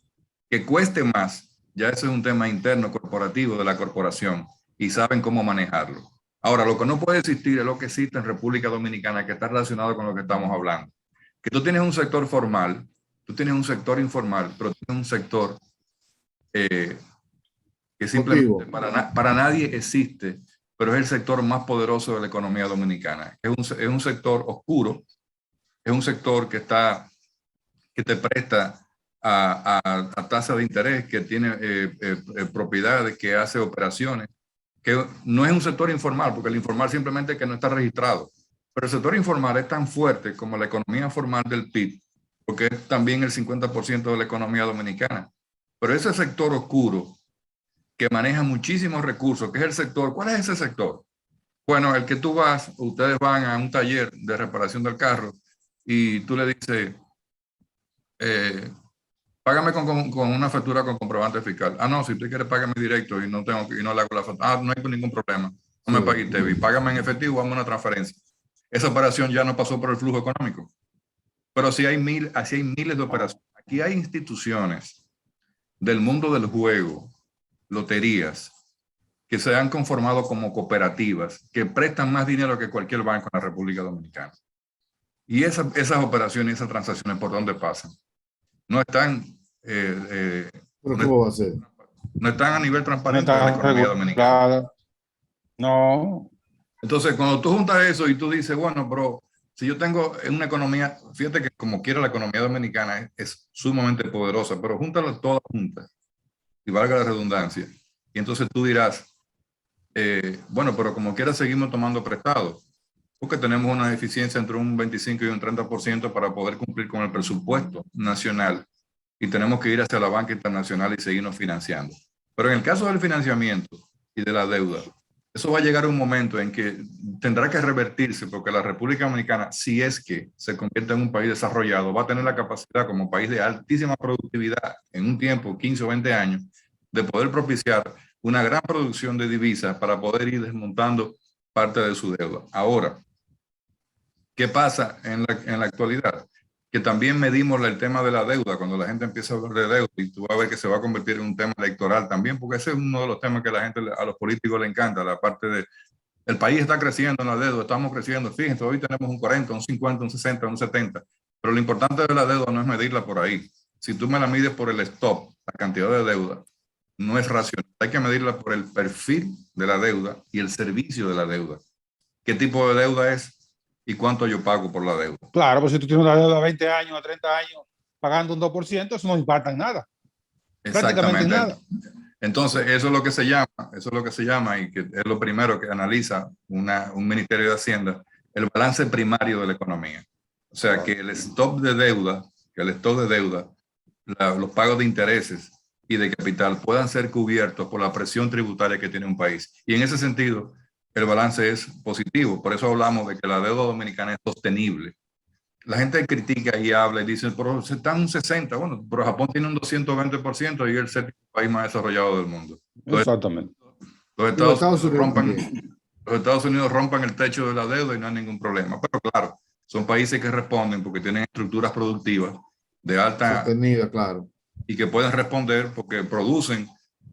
Speaker 3: Que cueste más, ya ese es un tema interno corporativo de la corporación y saben cómo manejarlo. Ahora, lo que no puede existir es lo que existe en República Dominicana, que está relacionado con lo que estamos hablando. Que tú tienes un sector formal, tú tienes un sector informal, pero tienes un sector que simplemente para nadie existe, pero es el sector más poderoso de la economía dominicana. Es un sector oscuro, es un sector que te presta a tasa de interés, que tiene propiedades, que hace operaciones, que no es un sector informal, porque el informal simplemente es que no está registrado. Pero el sector informal es tan fuerte como la economía formal del PIB, porque es también el 50% de la economía dominicana. Pero ese sector oscuro, que maneja muchísimos recursos, que es el sector. ¿Cuál es ese sector? Bueno, el que ustedes van a un taller de reparación del carro y tú le dices, págame con una factura con comprobante fiscal. Ah, no, si usted quiere, págame directo y no le hago la factura. Ah, no hay ningún problema. No me pague usted. Págame en efectivo, hazme una transferencia. Esa operación ya no pasó por el flujo económico. Pero así hay miles de operaciones. Aquí hay instituciones del mundo del juego, loterías, que se han conformado como cooperativas, que prestan más dinero que cualquier banco en la República Dominicana. Y esas operaciones, esas transacciones, ¿por dónde pasan? No están...
Speaker 2: ¿Pero cómo va a ser?
Speaker 3: No están a nivel transparente de la economía dominicana.
Speaker 1: No.
Speaker 3: Entonces, cuando tú juntas eso y tú dices, bueno, pero si yo tengo una economía, fíjate que como quiera la economía dominicana es sumamente poderosa, pero júntalas todas juntas, y valga la redundancia. Y entonces tú dirás, bueno, pero como quiera seguimos tomando prestado, porque tenemos una deficiencia entre un 25 y un 30% para poder cumplir con el presupuesto nacional y tenemos que ir hacia la banca internacional y seguirnos financiando. Pero en el caso del financiamiento y de la deuda, eso va a llegar a un momento en que tendrá que revertirse, porque la República Dominicana, si es que se convierte en un país desarrollado, va a tener la capacidad como país de altísima productividad en un tiempo, 15 o 20 años, de poder propiciar una gran producción de divisas para poder ir desmontando parte de su deuda. Ahora, ¿qué pasa en la actualidad? Que también medimos el tema de la deuda cuando la gente empieza a hablar de deuda, y tú vas a ver que se va a convertir en un tema electoral también, porque ese es uno de los temas que a los políticos le encanta, la parte de el país está creciendo en la deuda, estamos creciendo, fíjense, hoy tenemos un 40, un 50, un 60, un 70, pero lo importante de la deuda no es medirla por ahí. Si tú me la mides por el stock, la cantidad de deuda, no es racional. Hay que medirla por el perfil de la deuda y el servicio de la deuda. ¿Qué tipo de deuda es? y cuánto yo pago por la deuda.
Speaker 1: Claro, pues si tú tienes una deuda de 20 años a 30 años pagando un 2%, eso no impacta en nada. Prácticamente en
Speaker 3: Exactamente.
Speaker 1: nada.
Speaker 3: Entonces, eso es lo que se llama, y que es lo primero que analiza un Ministerio de Hacienda, el balance primario de la economía. O sea, que el stock de deuda, los pagos de intereses y de capital puedan ser cubiertos por la presión tributaria que tiene un país. Y en ese sentido, el balance es positivo. Por eso hablamos de que la deuda dominicana es sostenible. La gente critica y habla y dice, pero se está en un 60%. Bueno, pero Japón tiene un 220% y es el séptimo país más desarrollado del mundo. Entonces,
Speaker 1: Exactamente.
Speaker 3: los
Speaker 2: Y los
Speaker 3: Estados Unidos
Speaker 2: también.
Speaker 3: los Estados Unidos rompan el techo de la deuda y no hay ningún problema. Pero claro, son países que responden porque tienen estructuras productivas de alta
Speaker 2: Sostenida, claro.
Speaker 3: y que pueden responder porque producen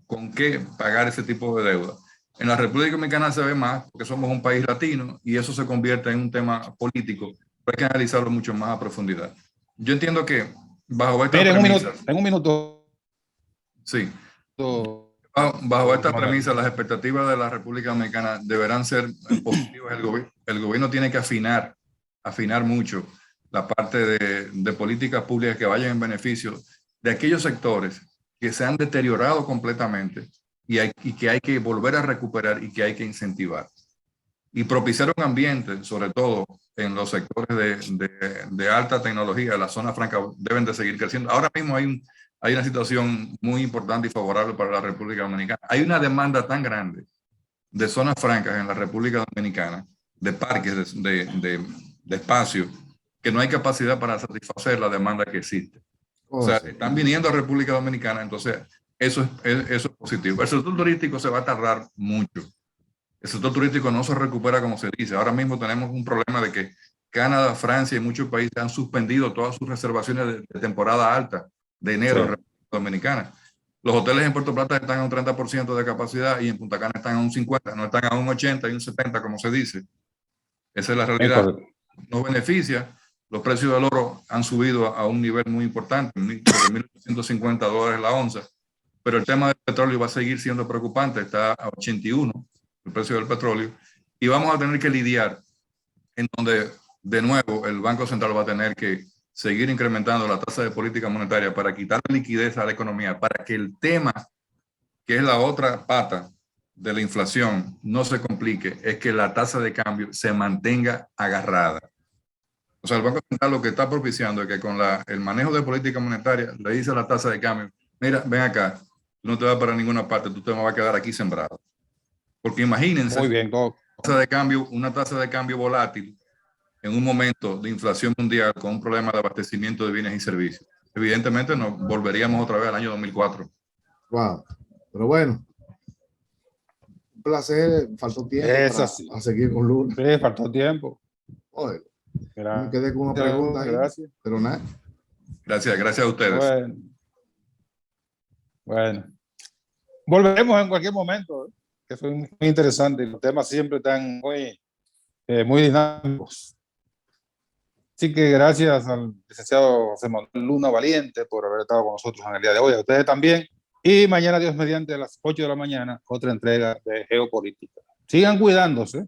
Speaker 3: con qué pagar ese tipo de deuda. En la República Dominicana se ve más porque somos un país latino y eso se convierte en un tema político, pero hay que analizarlo mucho más a profundidad. Yo entiendo que bajo estas premisas,
Speaker 1: En un minuto.
Speaker 3: sí, bajo esta premisa, las expectativas de la República Dominicana deberán ser positivas. El gobierno tiene que afinar mucho la parte de políticas públicas que vayan en beneficio de aquellos sectores que se han deteriorado completamente y que hay que volver a recuperar y que hay que incentivar. Y propiciar un ambiente, sobre todo en los sectores de alta tecnología, las zonas francas deben de seguir creciendo. Ahora mismo hay una situación muy importante y favorable para la República Dominicana. Hay una demanda tan grande de zonas francas en la República Dominicana, de parques, de espacios, que no hay capacidad para satisfacer la demanda que existe. O sea, están viniendo a República Dominicana, entonces eso es positivo. El sector turístico se va a tardar mucho. El sector turístico no se recupera como se dice. Ahora mismo tenemos un problema de que Canadá, Francia y muchos países han suspendido todas sus reservaciones de temporada alta de enero en República Dominicana. Los hoteles en Puerto Plata están a un 30% de capacidad y en Punta Cana están a un 50%, no están a un 80% y un 70%, como se dice. Esa es la realidad. Nos beneficia. Los precios del oro han subido a un nivel muy importante, $1.850 la onza, pero el tema del petróleo va a seguir siendo preocupante, está a 81 el precio del petróleo, y vamos a tener que lidiar en donde, de nuevo, el Banco Central va a tener que seguir incrementando la tasa de política monetaria para quitar liquidez a la economía, para que el tema, que es la otra pata de la inflación, no se complique, es que la tasa de cambio se mantenga agarrada. O sea, el Banco Central lo que está propiciando es que con el manejo de política monetaria le dice a la tasa de cambio, mira, ven acá, tú no te vas para ninguna parte, tú te vas a quedar aquí sembrado. Porque imagínense,
Speaker 1: muy bien,
Speaker 3: una tasa de cambio volátil en un momento de inflación mundial con un problema de abastecimiento de bienes y servicios. Evidentemente nos volveríamos otra vez al año 2004.
Speaker 2: Wow. Pero bueno, un placer, faltó tiempo a seguir con Luna.
Speaker 1: Sí, faltó tiempo.
Speaker 2: Oye, me quedé con una pregunta ahí,
Speaker 1: gracias.
Speaker 2: Pero nada.
Speaker 3: Gracias a ustedes.
Speaker 1: Bueno. Volveremos en cualquier momento, que fue muy interesante. Los temas siempre están muy dinámicos. Así que gracias al licenciado José Manuel Luna Valiente por haber estado con nosotros en el día de hoy. A ustedes también. Y mañana, Dios mediante, a las 8 de la mañana, otra entrega de Geopolítica. Sigan cuidándose.